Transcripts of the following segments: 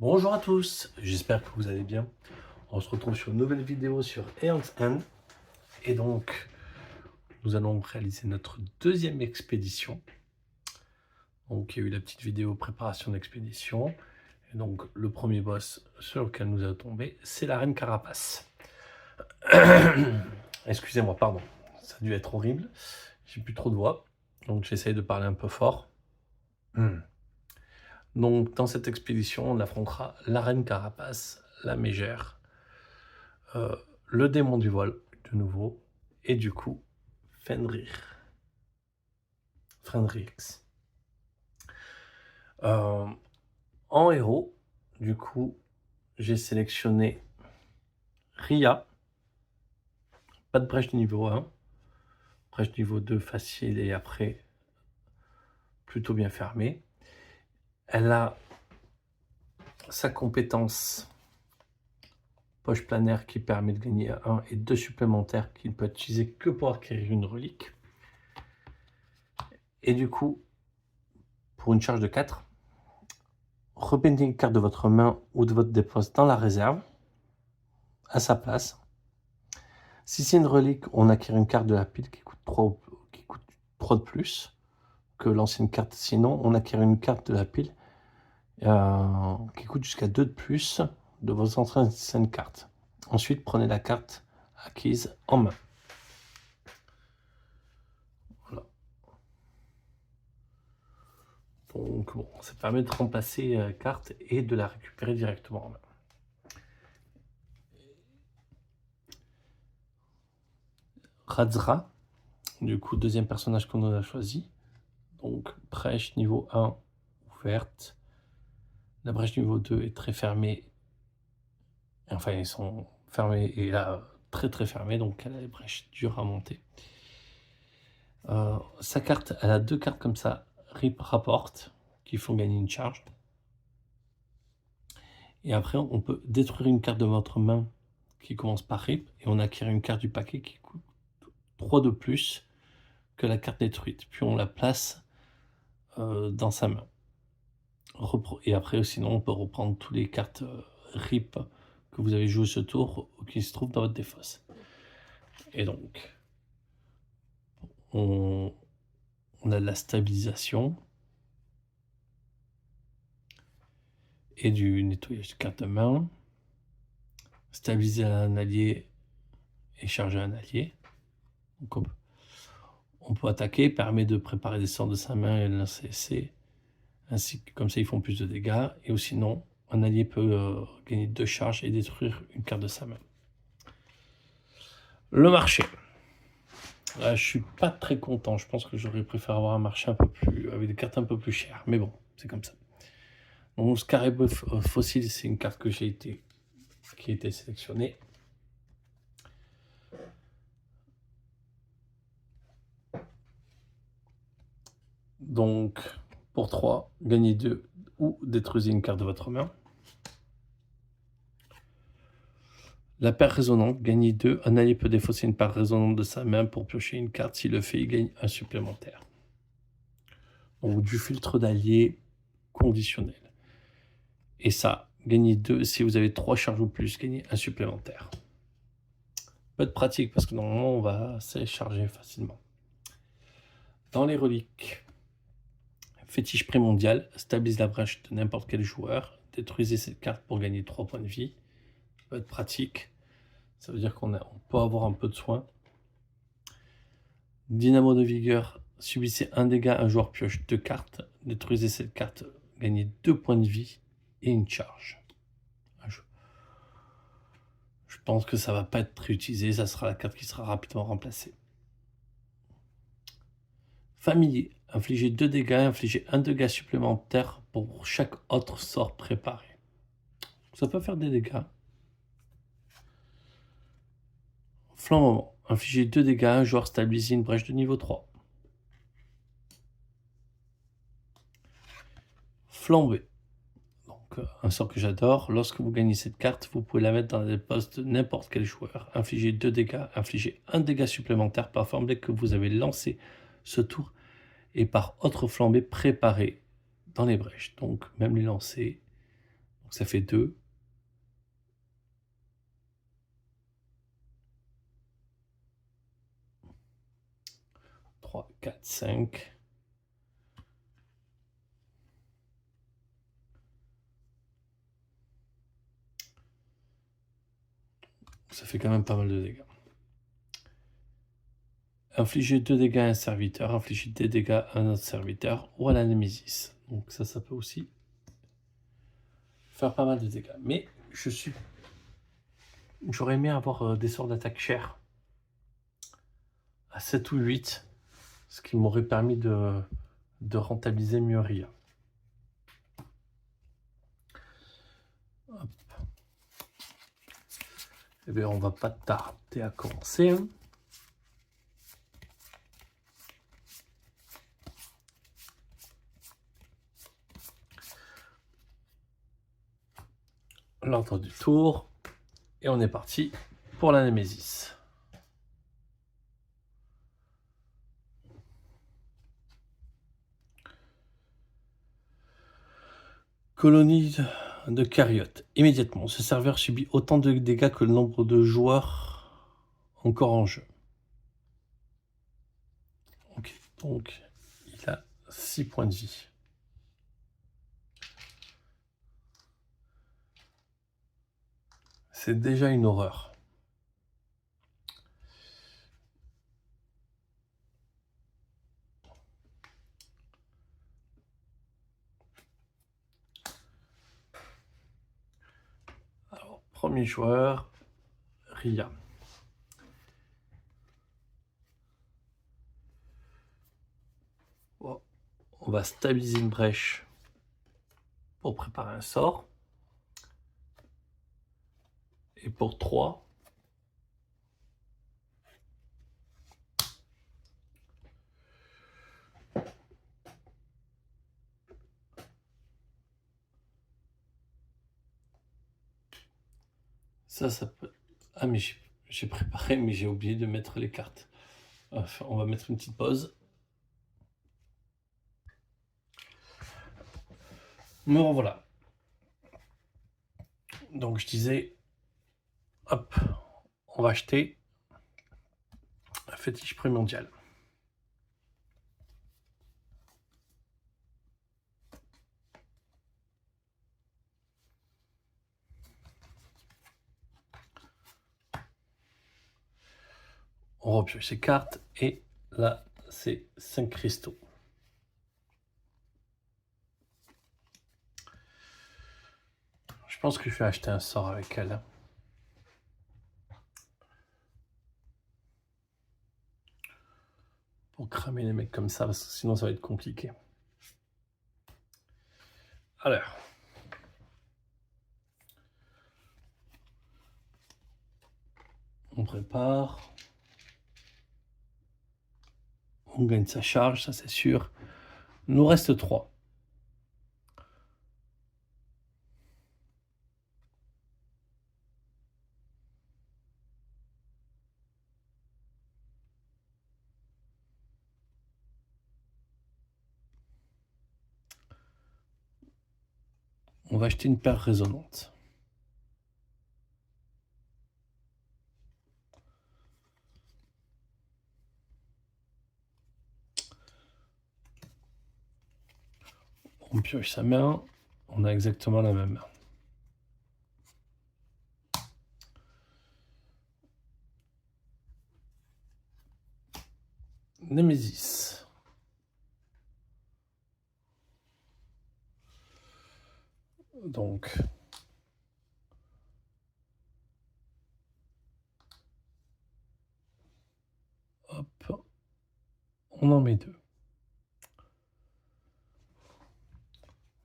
Bonjour à tous, j'espère que vous allez bien. On se retrouve sur une nouvelle vidéo sur Aeon's End. Et donc, nous allons réaliser notre deuxième expédition. Donc, il y a eu la petite vidéo préparation d'expédition. Et donc, le premier boss sur lequel nous allons tomber, c'est la reine Carapace. Excusez-moi, pardon. Ça a dû être horrible. J'ai plus trop de voix. Donc, j'essaye de parler un peu fort. Donc, dans cette expédition, on affrontera la reine Carapace, la mégère, le démon du vol, de nouveau, et du coup, Fenrir. Fenrix. En héros, du coup, j'ai sélectionné Ria. Pas de brèche niveau 1. Brèche niveau 2 facile et après plutôt bien fermée. Elle a sa compétence poche planaire qui permet de gagner 1 et 2 supplémentaires qu'il ne peut utiliser que pour acquérir une relique. Et du coup, pour une charge de 4, remettez une carte de votre main ou de votre dépôt dans la réserve, à sa place. Si c'est une relique, on acquiert une carte de la pile qui coûte 3 de plus que l'ancienne carte. Sinon, on acquiert une carte de la pile qui coûte jusqu'à 2 de plus de vos anciennes cartes. Ensuite, prenez la carte acquise en main. Voilà. Donc, bon, ça permet de remplacer la carte et de la récupérer directement en main. Razra, du coup, deuxième personnage qu'on a choisi. Donc, brèche niveau 1 ouverte. La brèche niveau 2 est très fermée. Enfin, ils sont fermés et là, très très fermés, donc elle a des brèches dures à monter. Sa carte, elle a deux cartes comme ça, Rip rapporte, qui font gagner une charge. Et après, on peut détruire une carte de votre main qui commence par Rip, et on acquiert une carte du paquet qui coûte 3 de plus que la carte détruite. Puis on la place dans sa main. Et après, sinon, on peut reprendre toutes les cartes Rip que vous avez joué ce tour ou qui se trouvent dans votre défausse. Et donc, on a de la stabilisation et du nettoyage de carte de main. Stabiliser un allié et charger un allié. Donc on peut attaquer, permet de préparer des sorts de sa main et de lancer. Ainsi que comme ça, ils font plus de dégâts. Et ou sinon, un allié peut gagner 2 charges et détruire une carte de sa main. Le marché. Là, je suis pas très content. Je pense que j'aurais préféré avoir un marché un peu plus, avec des cartes un peu plus chères. Mais bon, c'est comme ça. Donc, Scarabée fossile, c'est une carte qui a été sélectionnée. Donc, pour 3, gagnez 2 ou détruisez une carte de votre main. La paire résonante, gagnez 2. Un allié peut défausser une paire résonante de sa main pour piocher une carte. S'il le fait, il gagne un supplémentaire. Donc, du filtre d'alliés conditionnel. Et ça, gagnez 2. Si vous avez 3 charges ou plus, gagnez un supplémentaire. Pas de pratique parce que normalement, on va se charger facilement. Dans les reliques, fétiche primordial, stabilise la brèche de n'importe quel joueur. Détruisez cette carte pour gagner 3 points de vie. Pas de pratique. Ça veut dire qu'on peut avoir un peu de soin. Dynamo de vigueur, subissez un dégât, un joueur pioche 2 cartes. Détruisez cette carte, gagnez 2 points de vie et une charge. Je pense que ça ne va pas être réutilisé, ça sera la carte qui sera rapidement remplacée. Familier, infligez 2 dégâts, infligez 1 dégât supplémentaire pour chaque autre sort préparé. Ça peut faire des dégâts. Flambement, infligez 2 dégâts, un joueur stabilise une brèche de niveau 3. Flamber. Donc, un sort que j'adore. Lorsque vous gagnez cette carte, vous pouvez la mettre dans les postes de n'importe quel joueur. Infligez 2 dégâts, infligez 1 dégât supplémentaire par flambée que vous avez lancé ce tour et par autre flambée préparée dans les brèches. Donc, même les lancer. ça fait 2. 3, 4, 5. Ça fait quand même pas mal de dégâts. Infliger 2 dégâts à un serviteur, infliger des dégâts à un autre serviteur ou à la Némésis. Donc ça peut aussi faire pas mal de dégâts. Mais j'aurais aimé avoir des sorts d'attaque chers à 7 ou 8, ce qui m'aurait permis de rentabiliser mieux Ria. Hop. Eh bien, on va pas tarder à commencer. L'ordre du tour. Et on est parti pour la Némésis. Colonie de cariotes. Immédiatement, ce serveur subit autant de dégâts que le nombre de joueurs encore en jeu. Ok, donc il a 6 points de vie. C'est déjà une horreur. Alors, premier joueur, Ria. Oh, on va stabiliser une brèche pour préparer un sort. Et pour 3, ça peut... Ah, mais j'ai préparé, mais j'ai oublié de mettre les cartes. Enfin, on va mettre une petite pause. Me revoilà. Donc je disais, hop, on va acheter un fétiche primordial. On repioche ses cartes et là c'est 5 cristaux. Je pense que je vais acheter un sort avec elle. Pour cramer les mecs comme ça, parce que sinon ça va être compliqué. Alors. On prépare. On gagne sa charge, ça c'est sûr. Il nous reste 3. On va acheter une paire résonante. On pioche sa main. On a exactement la même main. Némésis. Donc, hop, on en met 2.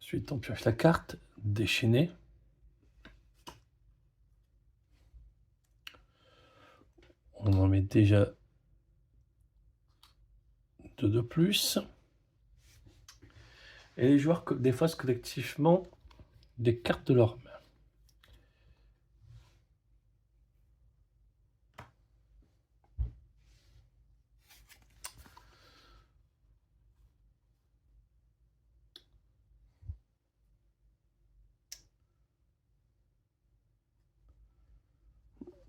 Ensuite, on pioche la carte, déchaîner. On en met déjà 2 de plus. Et les joueurs défaussent collectivement des cartes de leur main.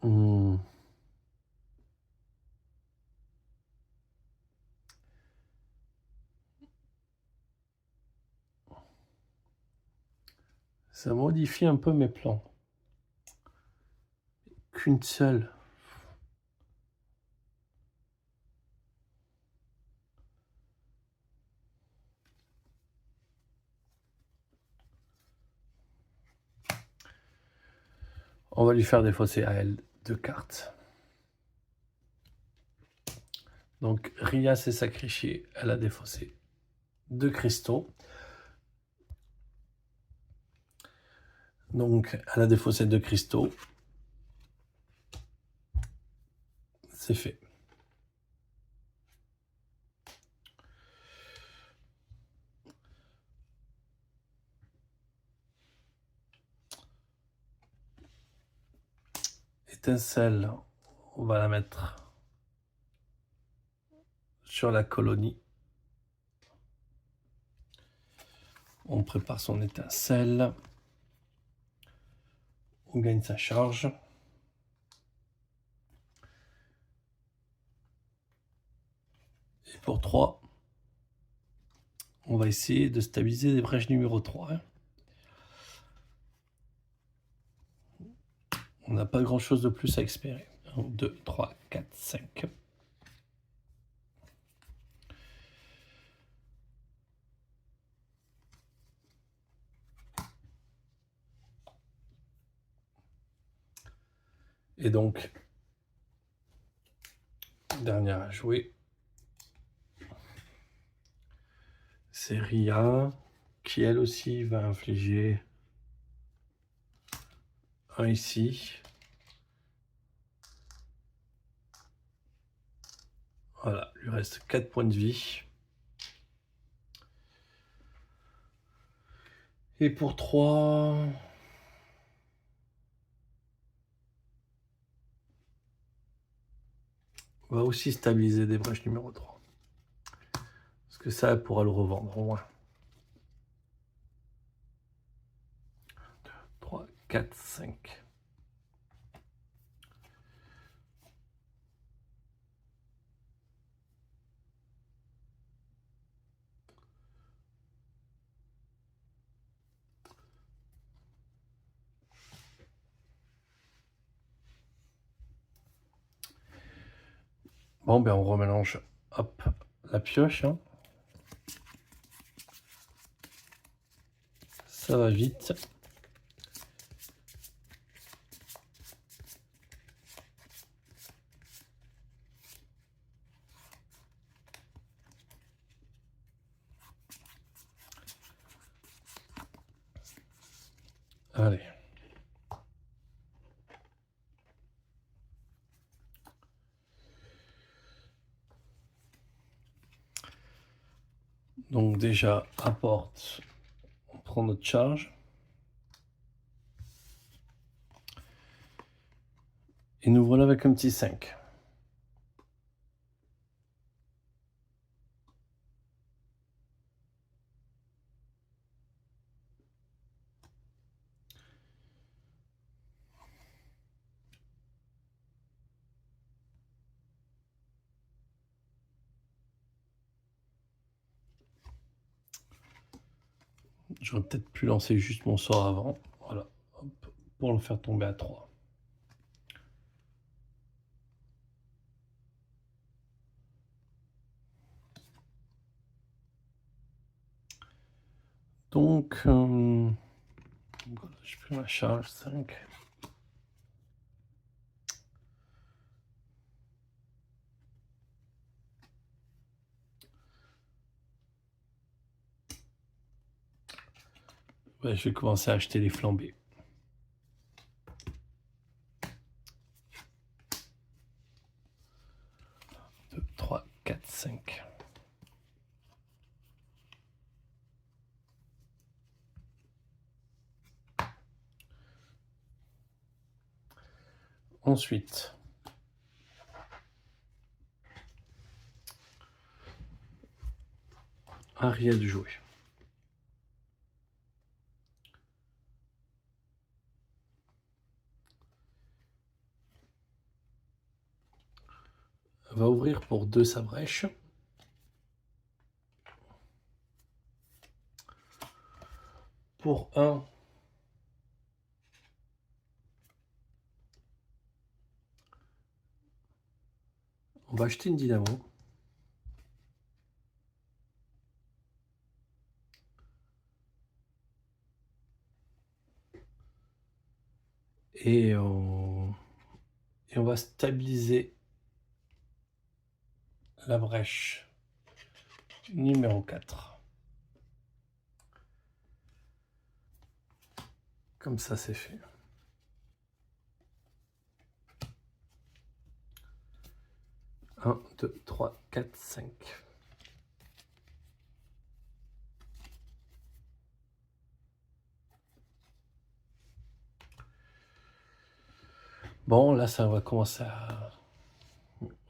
Hmm. Ça modifie un peu mes plans. Qu'une seule. On va lui faire défausser à elle 2 cartes. Donc Ria s'est sacrifiée, elle a défaussé 2 cristaux. Donc elle a défaussé 2 cristaux. C'est fait. Étincelle, on va la mettre sur la colonie. On prépare son étincelle. On gagne sa charge. Et pour 3, on va essayer de stabiliser les brèches numéro 3. On n'a pas grand chose de plus à espérer. 1, 2, 3, 4, 5. Et donc, dernière à jouer, c'est Ria, qui elle aussi va infliger un ici. Voilà, il lui reste 4 points de vie. Et pour 3... on va aussi stabiliser des brèches numéro 3. Parce que ça, elle pourra le revendre au moins. 2, 3, 4, 5. Bon, ben on remélange, hop, la pioche. Hein. Ça va vite. Allez. Donc déjà, apporte, on prend notre charge. Et nous voilà avec un petit 5. J'aurais peut-être pu lancer juste mon sort avant. Voilà, hop, pour le faire tomber à 3. Donc, voilà, j'ai pris ma charge, 5. Ouais, je vais commencer à acheter les flambées. 2, 3, 4, 5. Ensuite, Aria de jouer. va ouvrir pour 2 sa brèche. Pour 1, on va acheter une dynamo. Et on va stabiliser la brèche numéro 4. Comme ça, c'est fait. Un, 2, 3, 4, 5. Bon, là, ça va commencer à...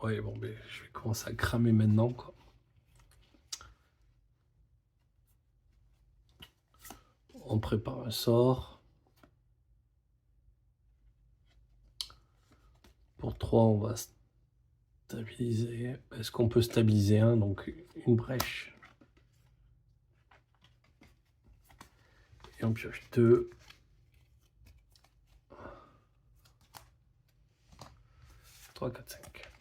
Ouais, bon, mais je vais commencer à cramer maintenant, quoi. On prépare un sort. Pour 3, on va stabiliser. Est-ce qu'on peut stabiliser un? Donc, une brèche. Et on pioche 2. 3, 4, 5.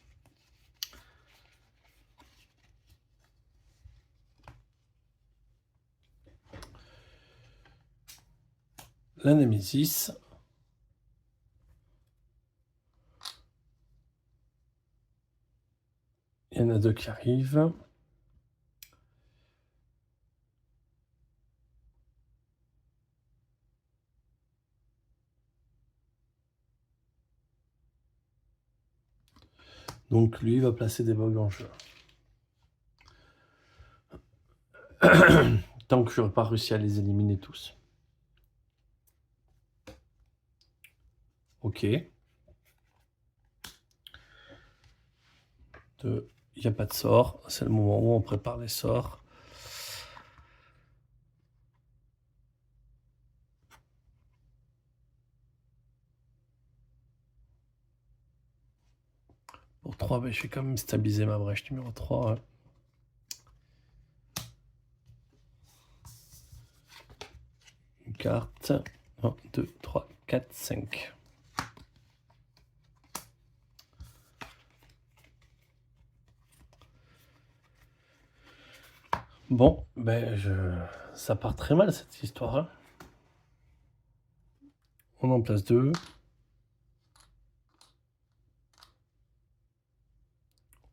La Némésis. Il y en a 2 qui arrivent. Donc lui va placer des bugs en jeu. Tant que je n'aurai pas réussi à les éliminer tous. Ok. Il n'y a pas de sort. C'est le moment où on prépare les sorts. Pour 3, je vais quand même stabiliser ma brèche numéro 3. Hein. Une carte. 1, 2, 3, 4, 5. Bon, ça part très mal cette histoire. Hein. On en place 2.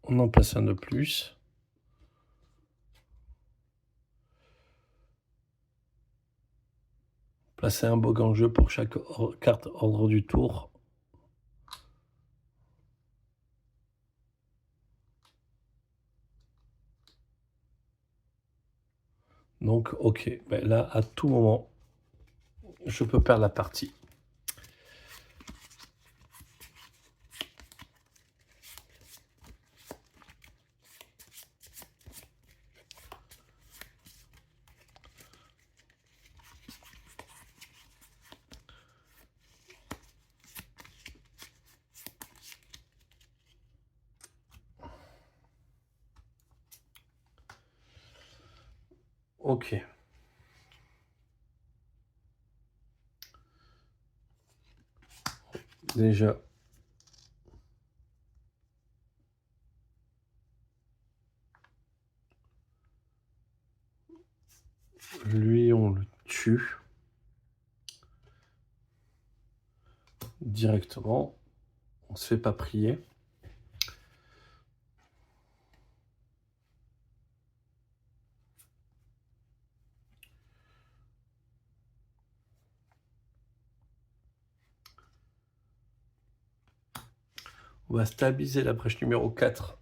On en place un de plus. Placer un bug en jeu pour chaque carte ordre du tour. Donc, ok. Là, à tout moment, je peux perdre la partie. Ok. Déjà. Lui, on le tue. Directement. On se fait pas prier. On va stabiliser la brèche numéro 4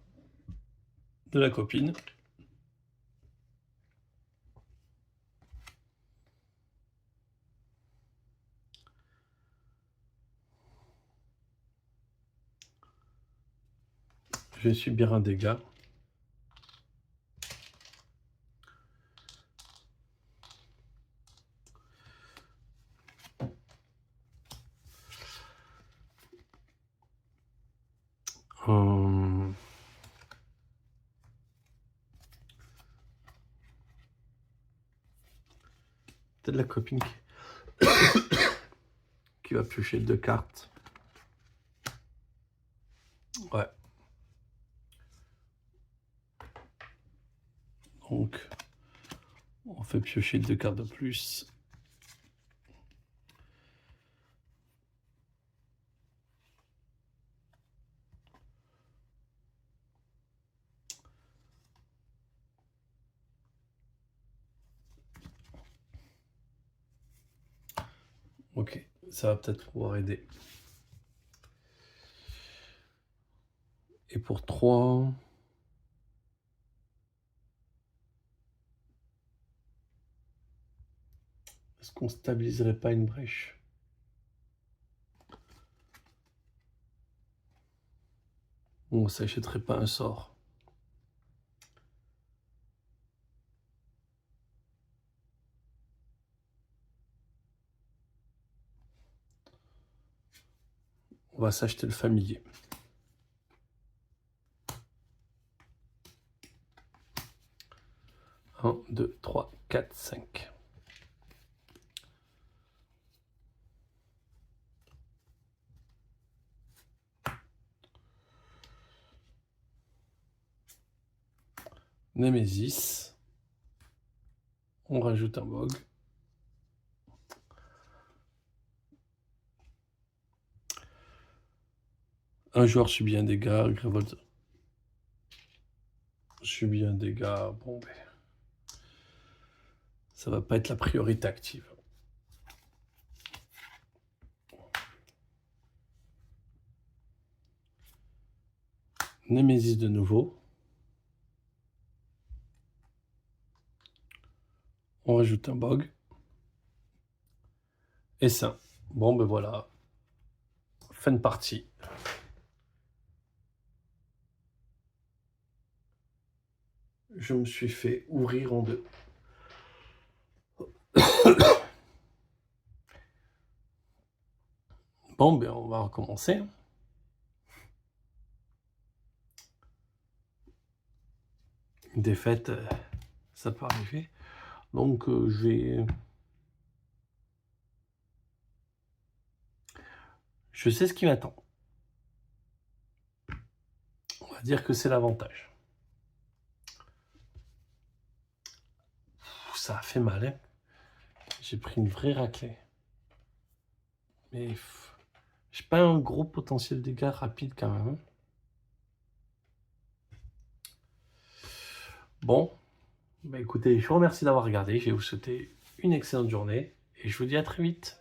de la copine. Je vais subir un dégât. Peut-être la copine qui va piocher 2 cartes. Ouais. Donc, on fait piocher 2 cartes de plus. Ok, ça va peut-être pouvoir aider. Et pour 3... Est-ce qu'on stabiliserait pas une brèche? On s'achèterait pas un sort. On va s'acheter le familier. 1, 2, 3, 4, 5. Némésis. On rajoute un bog. Un joueur subit un dégât, révolte. Subit un dégât, bon ben... Ça va pas être la priorité active. Némésis de nouveau. On rajoute un bog. Et ça. Bon ben voilà. Fin de partie. Je me suis fait ouvrir en deux. Bon ben on va recommencer. Une défaite, ça peut arriver. Donc je vais... Je sais ce qui m'attend. On va dire que c'est l'avantage. Ça a fait mal, hein. J'ai pris une vraie raclée. Mais j'ai pas un gros potentiel de dégâts rapide quand même. Bon, bah écoutez, je vous remercie d'avoir regardé. Je vais vous souhaiter une excellente journée et je vous dis à très vite.